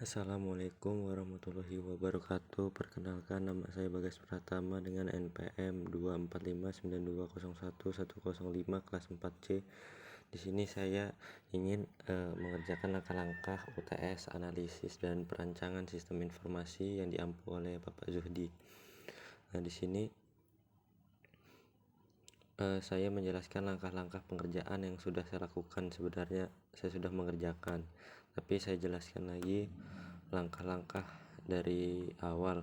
Assalamualaikum warahmatullahi wabarakatuh. Perkenalkan, nama saya Bagas Pratama dengan NPM 24592011105 kelas 4C. Di sini saya ingin mengerjakan langkah-langkah UTS, analisis dan perancangan sistem informasi yang diampu oleh Bapak Zuhdi. Nah, di sini saya menjelaskan langkah-langkah pengerjaan yang sudah saya lakukan. Sebenarnya saya sudah mengerjakan, tapi saya jelaskan lagi langkah-langkah dari awal.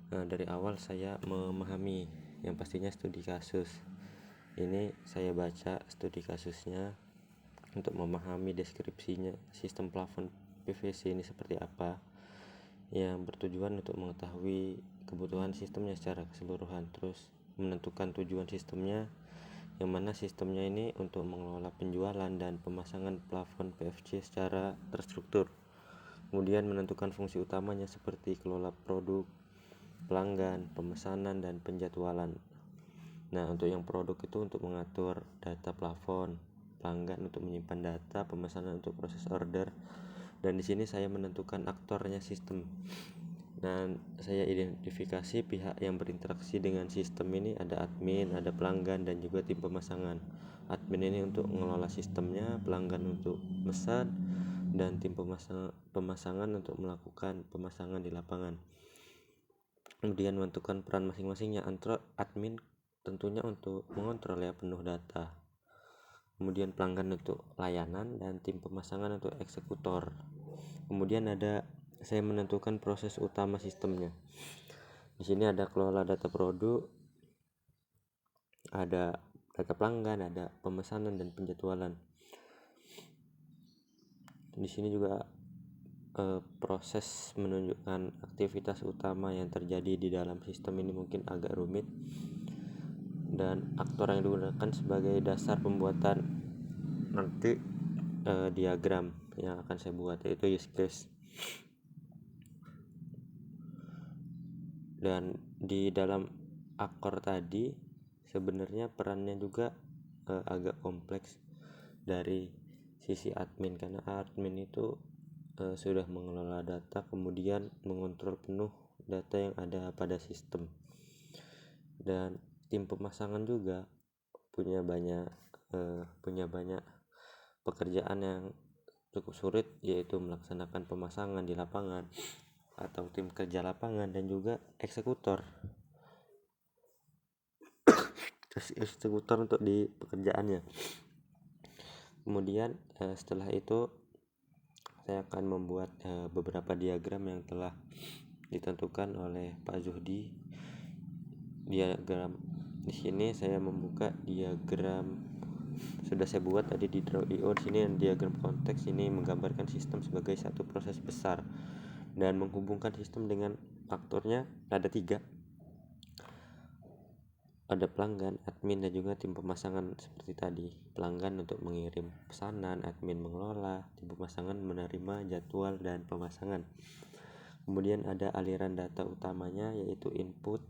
Dari awal saya memahami yang pastinya studi kasus. Ini saya baca studi kasusnya untuk memahami deskripsinya sistem plafon PVC ini seperti apa, yang bertujuan untuk mengetahui kebutuhan sistemnya secara keseluruhan, terus menentukan tujuan sistemnya, yang mana sistemnya ini untuk mengelola penjualan dan pemasangan plafon PVC secara terstruktur. Kemudian menentukan fungsi utamanya seperti kelola produk, pelanggan, pemesanan, dan penjadwalan. Nah, untuk yang produk itu untuk mengatur data plafon, pelanggan untuk menyimpan data, pemesanan untuk proses order, dan di sini saya menentukan aktornya sistem. Dan saya identifikasi pihak yang berinteraksi dengan sistem ini, ada admin, ada pelanggan, dan juga tim pemasangan. Admin ini untuk mengelola sistemnya, pelanggan untuk mesan, dan tim pemasangan untuk melakukan pemasangan di lapangan. Kemudian menentukan peran masing-masingnya. Admin tentunya untuk mengontrol penuh data, kemudian pelanggan untuk layanan, dan tim pemasangan untuk eksekutor. Kemudian saya menentukan proses utama sistemnya. Di sini ada kelola data produk, ada data pelanggan, ada pemesanan dan penjadwalan. Di sini juga proses menunjukkan aktivitas utama yang terjadi di dalam sistem ini mungkin agak rumit, dan aktor yang digunakan sebagai dasar pembuatan nanti diagram yang akan saya buat, yaitu use case. Dan di dalam aktor tadi sebenarnya perannya juga agak kompleks dari sisi admin, karena admin itu sudah mengelola data, kemudian mengontrol penuh data yang ada pada sistem. Dan tim pemasangan juga punya banyak pekerjaan yang cukup sulit, yaitu melaksanakan pemasangan di lapangan atau tim kerja lapangan, dan juga eksekutor untuk di pekerjaannya. Kemudian setelah itu saya akan membuat beberapa diagram yang telah ditentukan oleh Pak Zuhdi. Diagram di sini saya membuka diagram sudah saya buat tadi di Draw.io. Di sini diagram konteks ini menggambarkan sistem sebagai satu proses besar dan menghubungkan sistem dengan aktornya ada 3. Ada pelanggan, admin, dan juga tim pemasangan seperti tadi. Pelanggan untuk mengirim pesanan, admin mengelola, tim pemasangan menerima jadwal dan pemasangan. Kemudian ada aliran data utamanya, yaitu input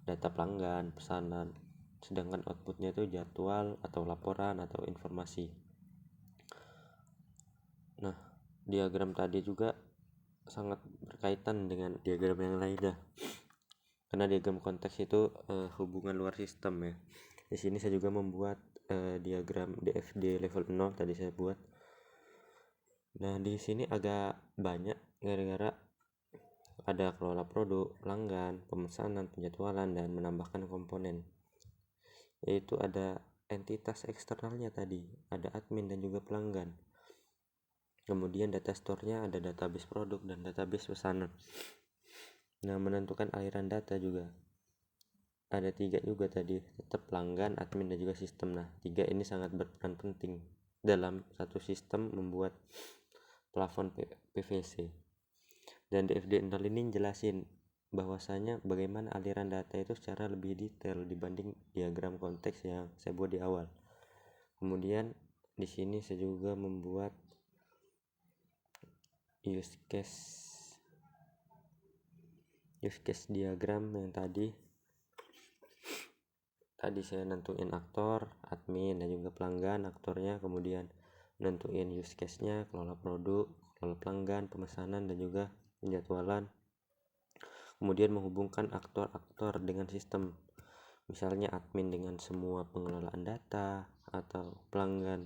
data pelanggan, pesanan, sedangkan outputnya itu jadwal atau laporan atau informasi. Nah, diagram tadi juga sangat berkaitan dengan diagram yang lainnya, karena diagram konteks itu hubungan luar sistem ya. Di sini saya juga membuat diagram DFD level 0 tadi saya buat. Nah, di sini agak banyak gara-gara ada kelola produk, pelanggan, pemesanan, penjadwalan, dan menambahkan komponen, yaitu ada entitas eksternalnya tadi, ada admin dan juga pelanggan. Kemudian data store-nya ada database produk dan database pesanan. Nah, menentukan aliran data juga ada 3 juga tadi, tetap pelanggan, admin, dan juga sistem. Nah, 3 ini sangat berperan penting dalam satu sistem membuat plafon PVC. Dan DFD 0 ini jelasin bahwasanya bagaimana aliran data itu secara lebih detail dibanding diagram konteks yang saya buat di awal. Kemudian di sini saya juga membuat use case diagram yang tadi saya nentuin aktor, admin, dan juga pelanggan aktornya, kemudian nentuin use case-nya, kelola produk, mengelola pelanggan, pemesanan, dan juga penjadwalan. Kemudian menghubungkan aktor-aktor dengan sistem, misalnya admin dengan semua pengelolaan data atau pelanggan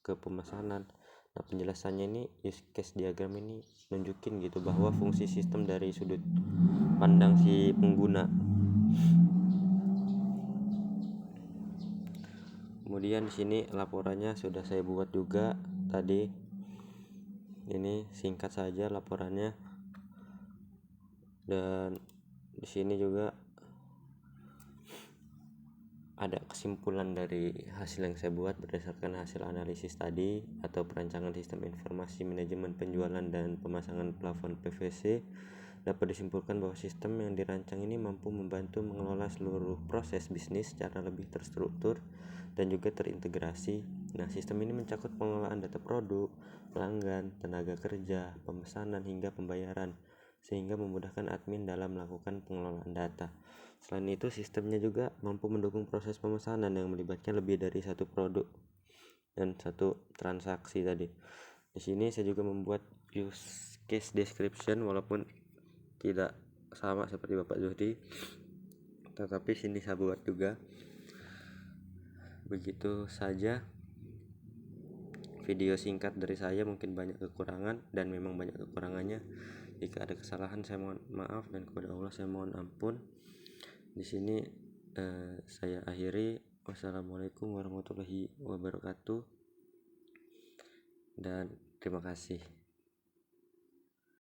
ke pemesanan. Nah, penjelasannya ini use case diagram ini nunjukin gitu bahwa fungsi sistem dari sudut pandang si pengguna. Kemudian di sini laporannya sudah saya buat juga tadi. Ini singkat saja laporannya. Dan di sini juga ada kesimpulan dari hasil yang saya buat berdasarkan hasil analisis tadi atau perancangan sistem informasi manajemen penjualan dan pemasangan plafon PVC. Dapat disimpulkan bahwa sistem yang dirancang ini mampu membantu mengelola seluruh proses bisnis secara lebih terstruktur dan juga terintegrasi. Nah, sistem ini mencakup pengelolaan data produk, pelanggan, tenaga kerja, pemesanan hingga pembayaran, sehingga memudahkan admin dalam melakukan pengelolaan data. Selain itu, sistemnya juga mampu mendukung proses pemesanan yang melibatkan lebih dari satu produk dan satu transaksi tadi. Di sini saya juga membuat use case description walaupun tidak sama seperti Bapak Zuhdi, tetapi sini saya buat juga. Begitu saja video singkat dari saya, mungkin banyak kekurangan dan memang banyak kekurangannya. Jika ada kesalahan saya mohon maaf dan kepada Allah saya mohon ampun. Di sini saya akhiri. Wassalamualaikum warahmatullahi wabarakatuh dan terima kasih.